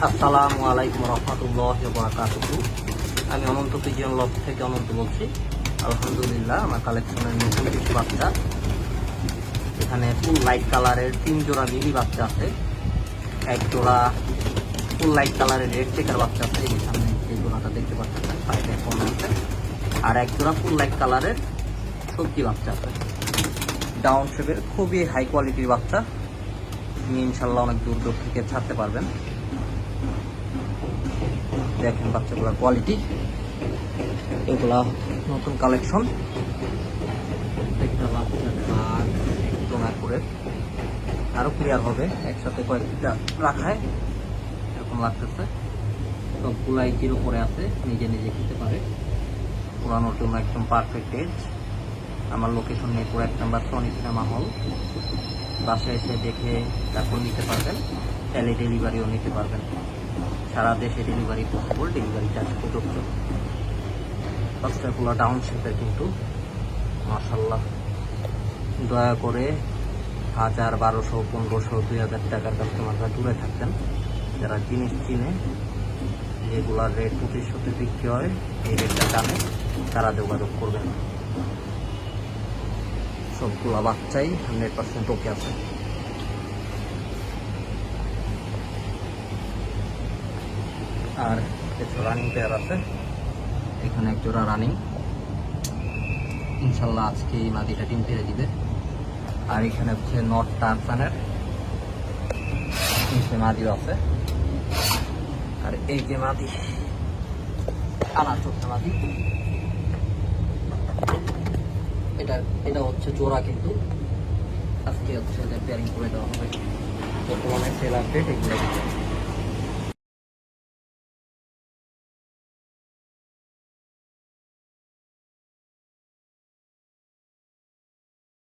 আসসালামু আলাইকুম রহমতুল্লাহি ওয়া বারাকাতুহু। আমি অনন্ত পিজিয়ন লব থেকে অনন্ত বলছি। আলহামদুলিল্লাহ, আমার কালেকশনের নতুন কিছু বাচ্চা, এখানে ফুল লাইট কালারের 3 জোড়া মিলি বাচ্চা আছে, এক জোড়া ফুল লাইট কালারের রেড চেকার বাচ্চা আছে, এই সামনে যে জোড়াটা দেখতে পাচ্ছেন পাইপে ফোন আছে, আর এক জোড়া ফুল লাইট কালারের সবজি বাচ্চা আছে। ডাউন শেপের খুবই হাই কোয়ালিটির বাচ্চা, ইনশাল্লাহ অনেক দূর দূর থেকে ছাড়তে পারবেন। দেখেন বাচ্চাগুলোর কোয়ালিটি, এগুলা নতুন কালেকশন। একটা বাচ্চা একদম করে আরো ক্লিয়ার হবে, একসাথে কয়েকটা রাখায় এরকম লাগতেছে। সবগুলাই জিরো করে আছে, নিজে নিজে খেতে পারে, পুরানোর জন্য একদম পারফেক্ট এজ। আমার লোকেশন নিয়ে পুরো 1 নম্বর সনি সিনেমা হল। বাসায় এসে দেখে তারপর নিতে পারবেন, টেলি ডেলিভারিও নিতে পারবেন। সারা দেশে ডেলিভারি পসিবল, ডেলিভারি চার্জ প্রযোজ্য। বাচ্চাগুলো ডাউন শেপের কিন্তু মাশাআল্লাহ। দয়া করে 1000, 1200, 1500, 2000 টাকার কাস্টমাররা দূরে থাকতেন। যারা জিনিস চিনে, যেগুলার রেট 2500 বিক্রি হয়, এই রেটটা জানে, তারা যোগাযোগ করবেন। সবগুলা বাচ্চাই 100% ওকে আছে। আর কিছু রানিং পেয়ার আছে, এখানে এক জোড়া রানিং, ইনশাল্লাহ আজকে এই মাদিটা ডিম পেরে দিবে। আর এখানে হচ্ছে নট টারসানের মাদিও আছে। আর এই যে মাদি, কালা চোখটা মাদি, এটা হচ্ছে জোড়া, কিন্তু আজকে হচ্ছে পেয়ারিং করে দেওয়া হবে। বর্তমানে সেল আপডেট এগুলো।